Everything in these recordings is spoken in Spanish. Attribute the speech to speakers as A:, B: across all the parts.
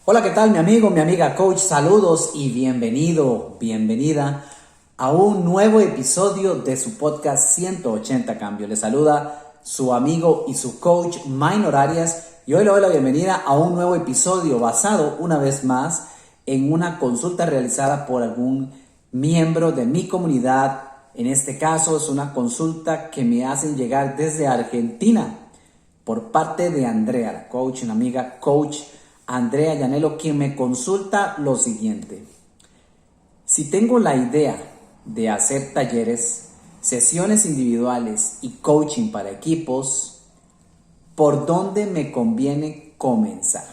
A: Hola, ¿qué tal mi amigo, mi amiga coach? Saludos y bienvenida a un nuevo episodio de su podcast 180 Cambios. Le saluda su amigo y su coach Minor Arias y hoy le doy la bienvenida a un nuevo episodio basado una vez más en una consulta realizada por algún miembro de mi comunidad. En este caso es una consulta que me hacen llegar desde Argentina por parte de Andrea, la coach, una amiga coach Andrea Llanelo, quien me consulta lo siguiente: si tengo la idea de hacer talleres, sesiones individuales y coaching para equipos, ¿por dónde me conviene comenzar?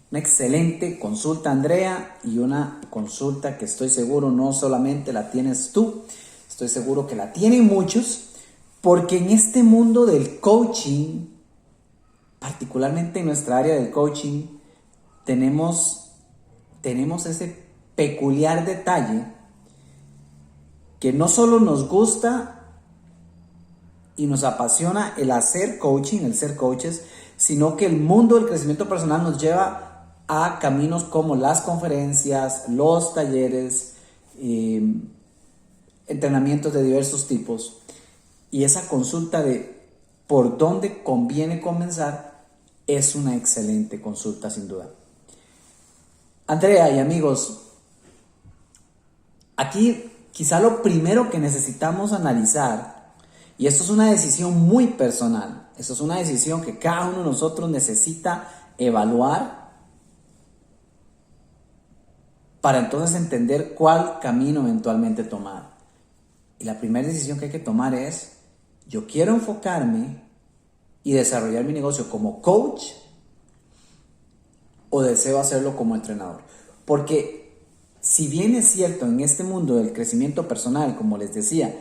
A: Una excelente consulta, Andrea, y una consulta que estoy seguro no solamente la tienes tú, estoy seguro que la tienen muchos, porque en este mundo del coaching, particularmente en nuestra área del coaching, tenemos ese peculiar detalle que no solo nos gusta y nos apasiona el hacer coaching, el ser coaches, sino que el mundo del crecimiento personal nos lleva a caminos como las conferencias, los talleres, entrenamientos de diversos tipos. Y esa consulta de por dónde conviene comenzar es una excelente consulta, sin duda. Andrea y amigos, aquí quizá lo primero que necesitamos analizar, y esto es una decisión muy personal, esto es una decisión que cada uno de nosotros necesita evaluar para entonces entender cuál camino eventualmente tomar. Y la primera decisión que hay que tomar es: yo quiero enfocarme y desarrollar mi negocio como coach, o deseo hacerlo como entrenador. Porque si bien es cierto, en este mundo del crecimiento personal, como les decía,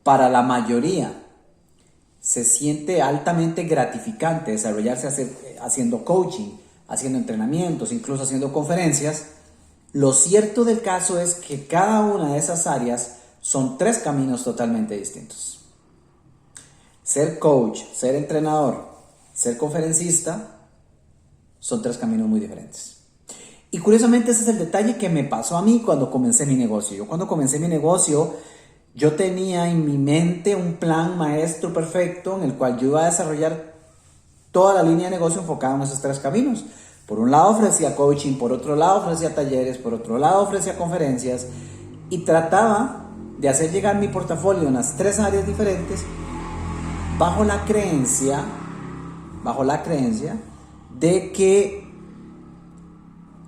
A: para la mayoría se siente altamente gratificante desarrollarse haciendo coaching, haciendo entrenamientos, incluso haciendo conferencias, lo cierto del caso es que cada una de esas áreas son tres caminos totalmente distintos. Ser coach, ser entrenador, ser conferencista son tres caminos muy diferentes. Y curiosamente ese es el detalle que me pasó a mí cuando comencé mi negocio. Yo cuando comencé mi negocio, yo tenía en mi mente un plan maestro perfecto en el cual yo iba a desarrollar toda la línea de negocio enfocada en esos tres caminos. Por un lado ofrecía coaching, por otro lado ofrecía talleres, por otro lado ofrecía conferencias, y trataba de hacer llegar mi portafolio en las tres áreas diferentes bajo la creencia de que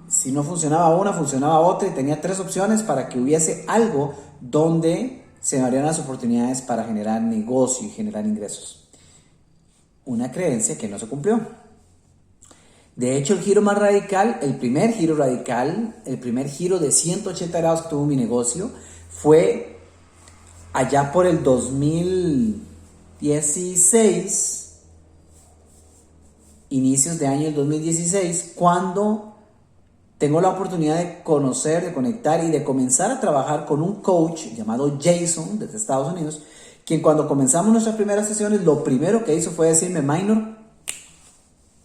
A: si no funcionaba una, funcionaba otra, y tenía tres opciones para que hubiese algo donde se me abrieran las oportunidades para generar negocio y generar ingresos. Una creencia que no se cumplió. De hecho, el giro más radical, el primer giro de 180 grados que tuvo mi negocio fue allá por el 2016, inicios de año del 2016, cuando tengo la oportunidad de conocer, de conectar y de comenzar a trabajar con un coach llamado Jason desde Estados Unidos, quien cuando comenzamos nuestras primeras sesiones, lo primero que hizo fue decirme: Minor,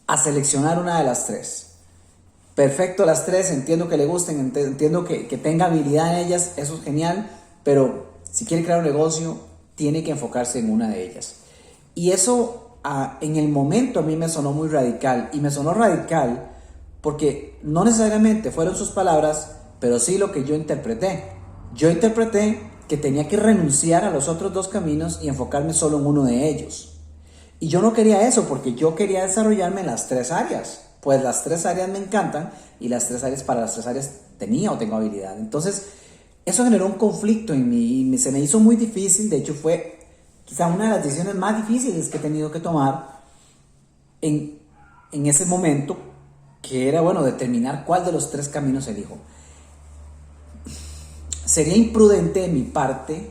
A: a seleccionar una de las tres. Perfecto, las tres, entiendo que le gusten, entiendo que tenga habilidad en ellas, eso es genial, pero si quiere crear un negocio, tiene que enfocarse en una de ellas. Y eso en el momento a mí me sonó muy radical, y me sonó radical porque no necesariamente fueron sus palabras, pero sí lo que yo interpreté. Yo interpreté que tenía que renunciar a los otros dos caminos y enfocarme solo en uno de ellos. Y yo no quería eso, porque yo quería desarrollarme en las tres áreas. Pues las tres áreas me encantan, y para las tres áreas tenía o tengo habilidad. Entonces, eso generó un conflicto en mí y se me hizo muy difícil. De hecho, fue quizá una de las decisiones más difíciles que he tenido que tomar en ese momento, que era, determinar cuál de los tres caminos elijo. Sería imprudente de mi parte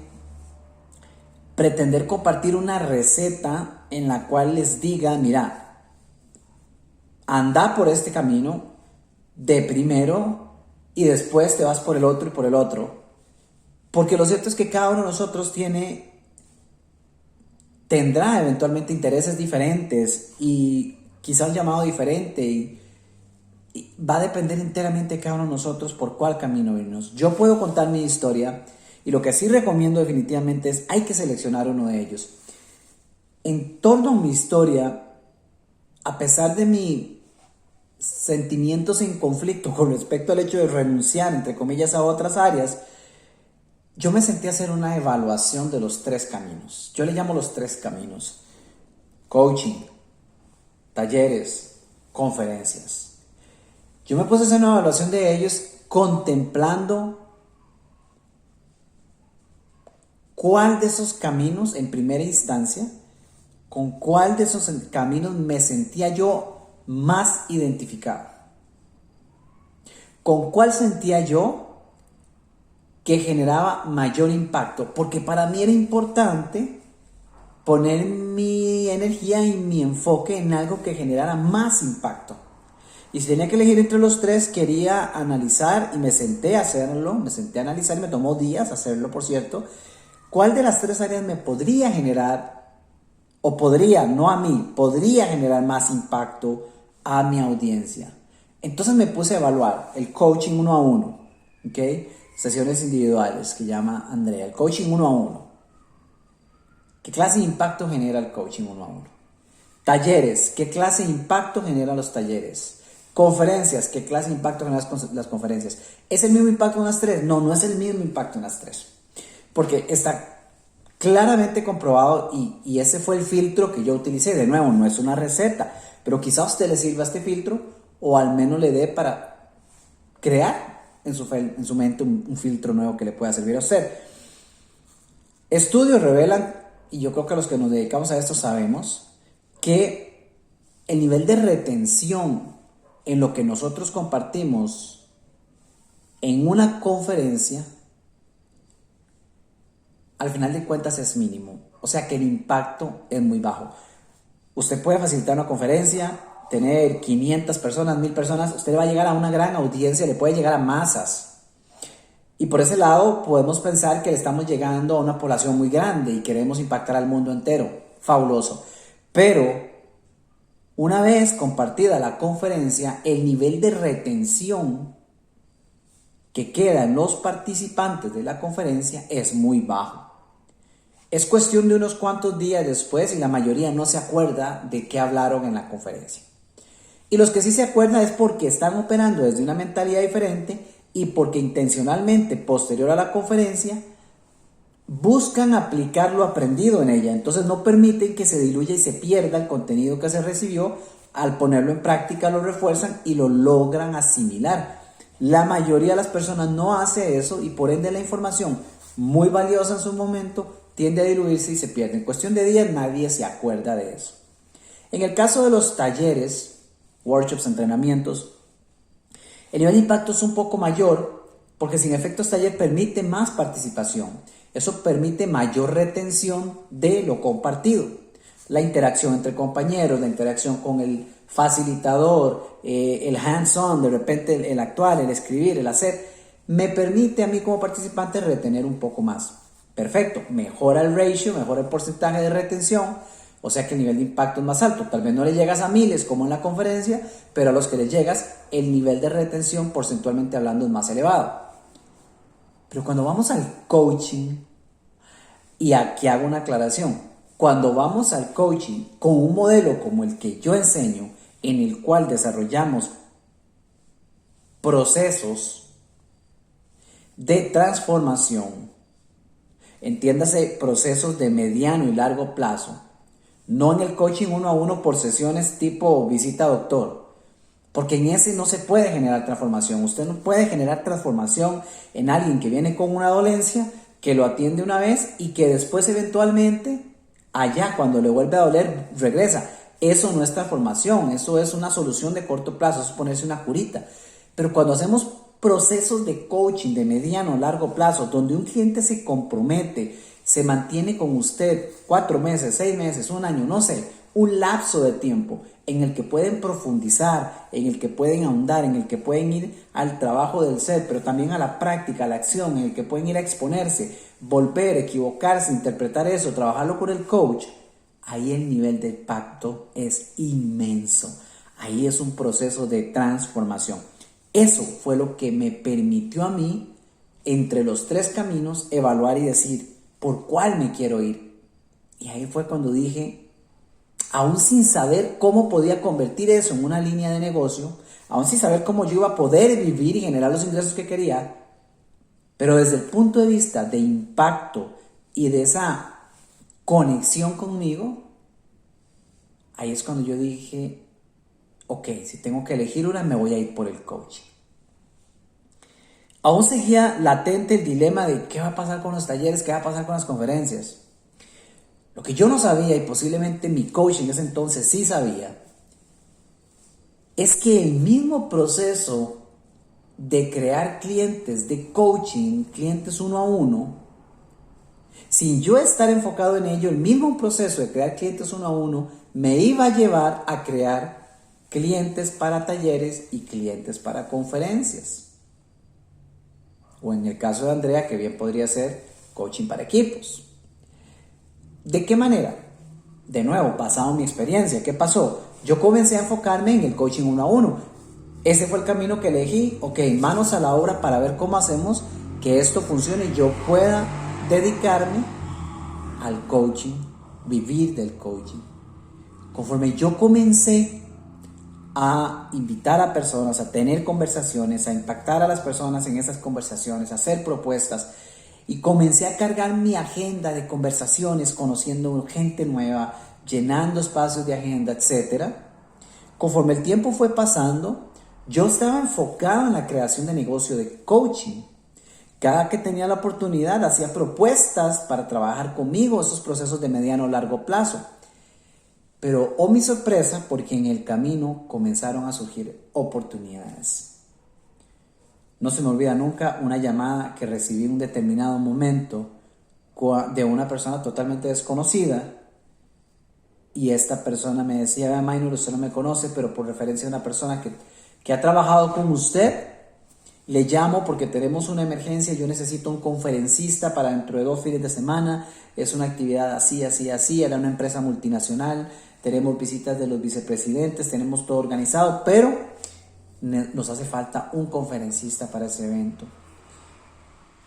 A: pretender compartir una receta en la cual les diga: mira, anda por este camino de primero y después te vas por el otro y por el otro. Porque lo cierto es que cada uno de nosotros tendrá eventualmente intereses diferentes y quizá un llamado diferente, y va a depender enteramente de cada uno de nosotros por cuál camino irnos. Yo puedo contar mi historia y lo que sí recomiendo definitivamente es hay que seleccionar uno de ellos. En torno a mi historia, a pesar de mis sentimientos en conflicto con respecto al hecho de renunciar, entre comillas, a otras áreas, yo me sentí a hacer una evaluación de los 3 caminos. Yo le llamo los 3 caminos: coaching, talleres, conferencias. Yo me puse a hacer una evaluación de ellos contemplando cuál de esos caminos en primera instancia, con cuál de esos caminos me sentía yo más identificado, con cuál sentía yo que generaba mayor impacto, porque para mí era importante poner mi energía y mi enfoque en algo que generara más impacto. Y si tenía que elegir entre los 3, quería analizar, y me senté a hacerlo, me senté a analizar y me tomó días hacerlo, por cierto, cuál de las 3 áreas me podría generar, o podría, no a mí, podría generar más impacto a mi audiencia. Entonces me puse a evaluar el coaching 1 a 1, ¿ok? Sesiones individuales que llama Andrea, el coaching 1 a 1. ¿Qué clase de impacto genera el coaching 1 a 1? Talleres, ¿qué clase de impacto generan los talleres? Conferencias, ¿qué clase de impacto generan las conferencias? ¿Es el mismo impacto en las 3? No, no es el mismo impacto en las 3. Porque está claramente comprobado y ese fue el filtro que yo utilicé. De nuevo, no es una receta, pero quizá a usted le sirva este filtro o al menos le dé para crear en su mente un filtro nuevo que le pueda servir a usted. Estudios revelan, y yo creo que los que nos dedicamos a esto sabemos, que el nivel de retención en lo que nosotros compartimos en una conferencia, al final de cuentas es mínimo. O sea que el impacto es muy bajo. Usted puede facilitar una conferencia, tener 500 personas, 1000 personas, usted va a llegar a una gran audiencia, le puede llegar a masas. Y por ese lado podemos pensar que le estamos llegando a una población muy grande y queremos impactar al mundo entero. Fabuloso. Pero una vez compartida la conferencia, el nivel de retención que queda en los participantes de la conferencia es muy bajo. Es cuestión de unos cuantos días después y la mayoría no se acuerda de qué hablaron en la conferencia. Y los que sí se acuerdan es porque están operando desde una mentalidad diferente y porque intencionalmente, posterior a la conferencia, buscan aplicar lo aprendido en ella. Entonces no permiten que se diluya y se pierda el contenido que se recibió. Al ponerlo en práctica lo refuerzan y lo logran asimilar. La mayoría de las personas no hace eso y por ende la información muy valiosa en su momento tiende a diluirse y se pierde. En cuestión de días nadie se acuerda de eso. En el caso de los talleres, workshops, entrenamientos, el nivel de impacto es un poco mayor porque sin efectos taller permite más participación. Eso permite mayor retención de lo compartido. La interacción entre compañeros, la interacción con el facilitador, el hands-on, de repente el actuar, el escribir, el hacer, me permite a mí como participante retener un poco más. Perfecto, mejora el ratio, mejora el porcentaje de retención, o sea que el nivel de impacto es más alto. Tal vez no le llegas a miles como en la conferencia, pero a los que les llegas, el nivel de retención porcentualmente hablando es más elevado. Pero cuando vamos al coaching, y aquí hago una aclaración, cuando vamos al coaching con un modelo como el que yo enseño, en el cual desarrollamos procesos de transformación, entiéndase procesos de mediano y largo plazo, no en el coaching 1 a 1 por sesiones tipo visita doctor, porque en ese no se puede generar transformación. Usted no puede generar transformación en alguien que viene con una dolencia, que lo atiende una vez y que después eventualmente, allá cuando le vuelve a doler, regresa. Eso no es transformación, eso es una solución de corto plazo, eso es ponerse una curita. Pero cuando hacemos procesos de coaching de mediano o largo plazo, donde un cliente se compromete, se mantiene con usted 4 meses, 6 meses, un año, no sé, un lapso de tiempo en el que pueden profundizar, en el que pueden ahondar, en el que pueden ir al trabajo del ser, pero también a la práctica, a la acción, en el que pueden ir a exponerse, volver, equivocarse, interpretar eso, trabajarlo con el coach, ahí el nivel de impacto es inmenso. Ahí es un proceso de transformación. Eso fue lo que me permitió a mí, entre los tres caminos, evaluar y decir, ¿por cuál me quiero ir? Y ahí fue cuando dije, aún sin saber cómo podía convertir eso en una línea de negocio, aún sin saber cómo yo iba a poder vivir y generar los ingresos que quería, pero desde el punto de vista de impacto y de esa conexión conmigo, ahí es cuando yo dije, ok, si tengo que elegir una, me voy a ir por el coaching. Aún seguía latente el dilema de qué va a pasar con los talleres, qué va a pasar con las conferencias. Lo que yo no sabía, y posiblemente mi coach en ese entonces sí sabía, es que el mismo proceso de crear clientes de coaching, clientes uno a uno, sin yo estar enfocado en ello, el mismo proceso de crear clientes uno a uno me iba a llevar a crear clientes para talleres y clientes para conferencias. O en el caso de Andrea, que bien podría ser coaching para equipos. ¿De qué manera? De nuevo, basado en mi experiencia, ¿qué pasó? Yo comencé a enfocarme en el coaching uno a uno. Ese fue el camino que elegí. Ok, manos a la obra para ver cómo hacemos que esto funcione y yo pueda dedicarme al coaching, vivir del coaching. Conforme yo comencé a invitar a personas, a tener conversaciones, a impactar a las personas en esas conversaciones, a hacer propuestas, y comencé a cargar mi agenda de conversaciones, conociendo gente nueva, llenando espacios de agenda, etc. Conforme el tiempo fue pasando, yo estaba enfocado en la creación de negocio de coaching. Cada que tenía la oportunidad, hacía propuestas para trabajar conmigo esos procesos de mediano o largo plazo. Pero, mi sorpresa, porque en el camino comenzaron a surgir oportunidades. No se me olvida nunca una llamada que recibí en un determinado momento de una persona totalmente desconocida, y esta persona me decía, Minor, usted no me conoce, pero por referencia a una persona que ha trabajado con usted, le llamo porque tenemos una emergencia, yo necesito un conferencista para dentro de 2 fines de semana, es una actividad así, así, así, era una empresa multinacional, tenemos visitas de los vicepresidentes, tenemos todo organizado, pero nos hace falta un conferencista para ese evento.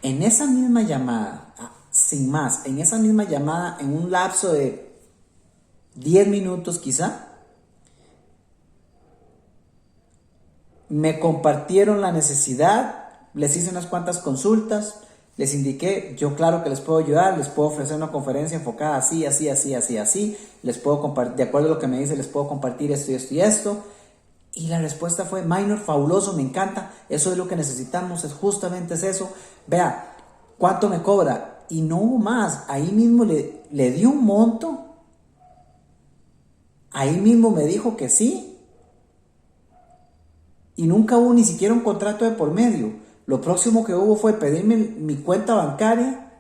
A: En esa misma llamada, sin más, en esa misma llamada, en un lapso de 10 minutos quizá, me compartieron la necesidad, les hice unas cuantas consultas, les indiqué, yo claro que les puedo ayudar, les puedo ofrecer una conferencia enfocada así, así, así, así, así, les puedo compartir, de acuerdo a lo que me dice, les puedo compartir esto y esto y esto. Y la respuesta fue, Minor, fabuloso, me encanta, eso es lo que necesitamos, justamente es eso. Vea, ¿cuánto me cobra? Y no hubo más, ahí mismo le di un monto, ahí mismo me dijo que sí, y nunca hubo ni siquiera un contrato de por medio. Lo próximo que hubo fue pedirme mi cuenta bancaria,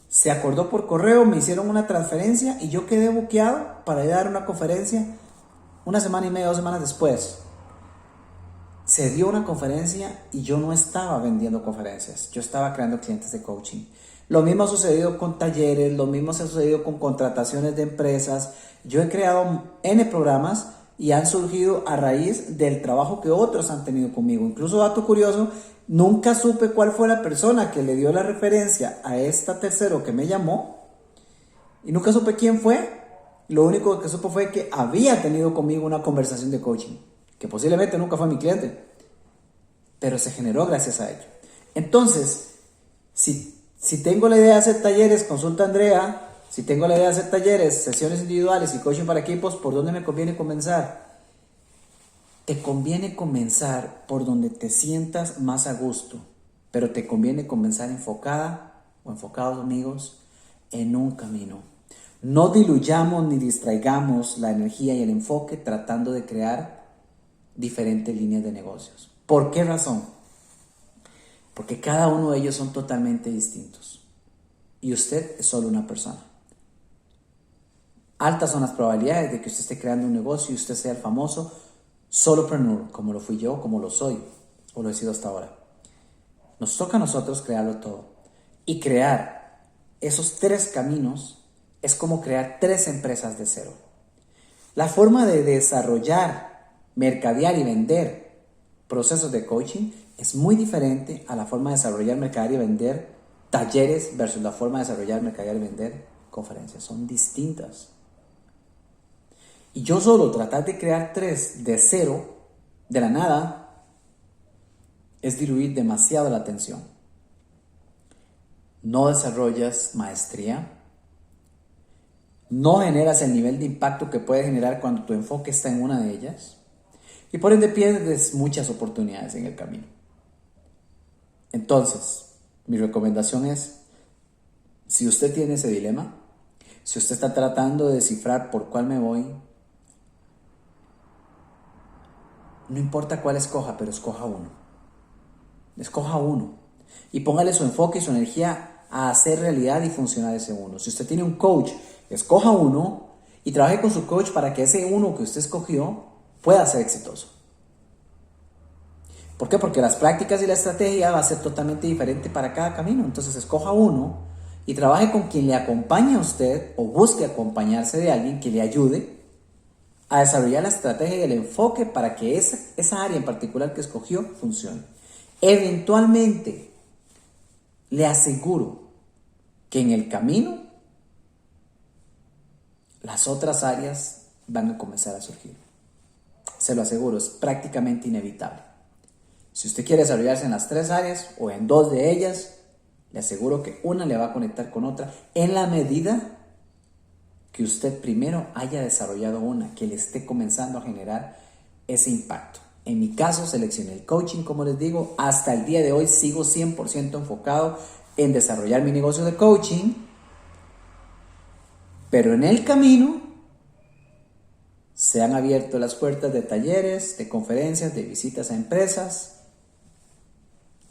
A: se acordó por correo, me hicieron una transferencia y yo quedé buqueado para ir a dar una conferencia 1 semana y media, 2 semanas después. Se dio una conferencia y yo no estaba vendiendo conferencias, yo estaba creando clientes de coaching. Lo mismo ha sucedido con talleres, lo mismo ha sucedido con contrataciones de empresas. Yo he creado N programas y han surgido a raíz del trabajo que otros han tenido conmigo. Incluso, dato curioso, nunca supe cuál fue la persona que le dio la referencia a esta tercero que me llamó y nunca supe quién fue. Lo único que supe fue que había tenido conmigo una conversación de coaching, que posiblemente nunca fue mi cliente, pero se generó gracias a ello. Entonces, si tengo la idea de hacer talleres, consulta a Andrea. Si tengo la idea de hacer talleres, sesiones individuales y coaching para equipos, ¿por dónde me conviene comenzar? Te conviene comenzar por donde te sientas más a gusto, pero te conviene comenzar enfocada o enfocados, amigos, en un camino. No diluyamos ni distraigamos la energía y el enfoque tratando de crear diferentes líneas de negocios. ¿Por qué razón? Porque cada uno de ellos son totalmente distintos y usted es solo una persona. Altas son las probabilidades de que usted esté creando un negocio y usted sea el famoso solopreneur, como lo fui yo, como lo soy, o lo he sido hasta ahora. Nos toca a nosotros crearlo todo. Y crear esos 3 caminos es como crear 3 empresas de cero. La forma de desarrollar, mercadear y vender procesos de coaching es muy diferente a la forma de desarrollar, mercadear y vender talleres versus la forma de desarrollar, mercadear y vender conferencias. Son distintas. Y yo solo tratar de crear 3 de cero, de la nada, es diluir demasiado la atención. No desarrollas maestría. No generas el nivel de impacto que puede generar cuando tu enfoque está en una de ellas. Y por ende pierdes muchas oportunidades en el camino. Entonces, mi recomendación es, si usted tiene ese dilema, si usted está tratando de descifrar por cuál me voy, no importa cuál escoja, pero escoja uno. Escoja uno. Y póngale su enfoque y su energía a hacer realidad y funcionar ese uno. Si usted tiene un coach, escoja uno y trabaje con su coach para que ese uno que usted escogió pueda ser exitoso. ¿Por qué? Porque las prácticas y la estrategia va a ser totalmente diferente para cada camino. Entonces escoja uno y trabaje con quien le acompañe a usted o busque acompañarse de alguien que le ayude a desarrollar la estrategia y el enfoque para que esa área en particular que escogió funcione. Eventualmente, le aseguro que en el camino las otras áreas van a comenzar a surgir. Se lo aseguro, es prácticamente inevitable. Si usted quiere desarrollarse en las 3 áreas o en 2 de ellas, le aseguro que una le va a conectar con otra en la medida que usted primero haya desarrollado una, que le esté comenzando a generar ese impacto. En mi caso, seleccioné el coaching, como les digo, hasta el día de hoy sigo 100% enfocado en desarrollar mi negocio de coaching, pero en el camino se han abierto las puertas de talleres, de conferencias, de visitas a empresas,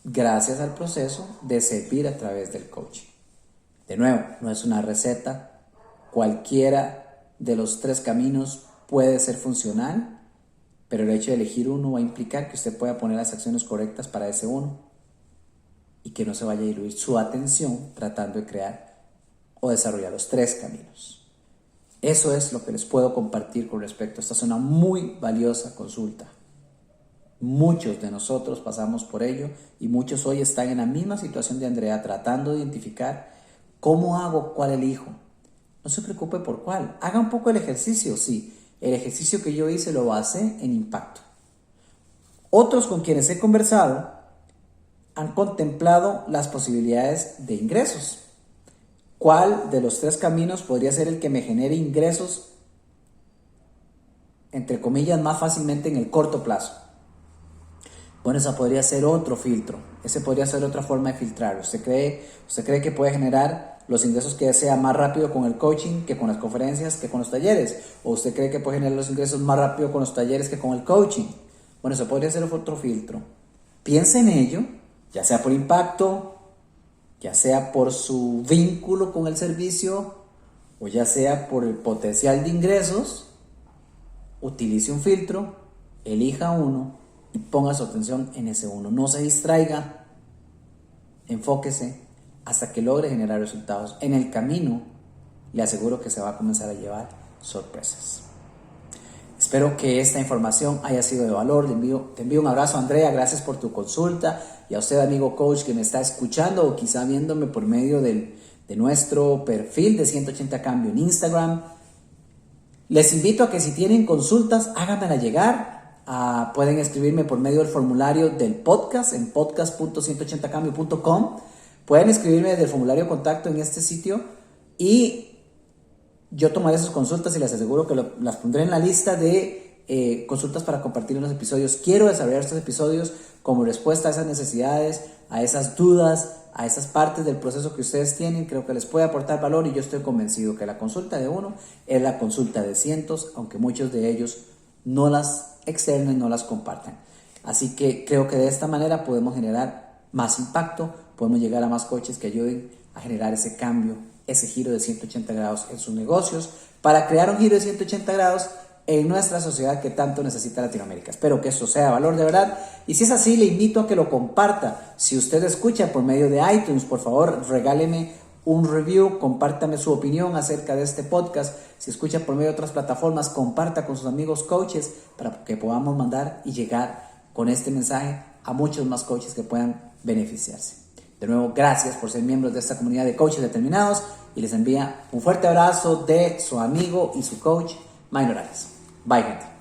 A: gracias al proceso de servir a través del coaching. De nuevo, no es una receta. Cualquiera de los 3 caminos puede ser funcional, pero el hecho de elegir uno va a implicar que usted pueda poner las acciones correctas para ese uno y que no se vaya a diluir su atención tratando de crear o desarrollar los 3 caminos. Eso es lo que les puedo compartir con respecto. Esta es una muy valiosa consulta. Muchos de nosotros pasamos por ello y muchos hoy están en la misma situación de Andrea, tratando de identificar cómo hago, cuál elijo. No se preocupe por cuál. Haga un poco el ejercicio, sí. El ejercicio que yo hice lo basé en impacto. Otros con quienes he conversado han contemplado las posibilidades de ingresos. ¿Cuál de los 3 caminos podría ser el que me genere ingresos, entre comillas, más fácilmente en el corto plazo? Bueno, esa podría ser otro filtro. Ese podría ser otra forma de filtrar. ¿Usted cree que puede generar los ingresos que desea más rápido con el coaching que con las conferencias, que con los talleres? ¿O usted cree que puede generar los ingresos más rápido con los talleres que con el coaching? Bueno, eso podría ser otro filtro. Piense en ello, ya sea por impacto, ya sea por su vínculo con el servicio o ya sea por el potencial de ingresos. Utilice un filtro, elija uno y ponga su atención en ese uno. No se distraiga, enfóquese hasta que logre generar resultados. En el camino, le aseguro que se va a comenzar a llevar sorpresas. Espero que esta información haya sido de valor. Te envío un abrazo, Andrea. Gracias por tu consulta. Y a usted, amigo coach, que me está escuchando o quizá viéndome por medio de nuestro perfil de 180 Cambio en Instagram. Les invito a que si tienen consultas, háganmela llegar. Pueden escribirme por medio del formulario del podcast en podcast.180cambio.com. Pueden escribirme desde el formulario de contacto en este sitio y yo tomaré sus consultas y les aseguro que las pondré en la lista de consultas para compartir en los episodios. Quiero desarrollar estos episodios como respuesta a esas necesidades, a esas dudas, a esas partes del proceso que ustedes tienen. Creo que les puede aportar valor y yo estoy convencido que la consulta de uno es la consulta de cientos, aunque muchos de ellos no las externen, no las compartan. Así que creo que de esta manera podemos generar más impacto, podemos llegar a más coaches que ayuden a generar ese cambio, ese giro de 180 grados en sus negocios, para crear un giro de 180 grados en nuestra sociedad que tanto necesita Latinoamérica. Espero que esto sea de valor de verdad, y si es así, le invito a que lo comparta. Si usted escucha por medio de iTunes, por favor, regáleme un review, compártame su opinión acerca de este podcast. Si escucha por medio de otras plataformas, comparta con sus amigos coaches para que podamos mandar y llegar con este mensaje a muchos más coaches que puedan beneficiarse. De nuevo, gracias por ser miembros de esta comunidad de coaches determinados y les envía un fuerte abrazo de su amigo y su coach, Mike Morales. Bye, gente.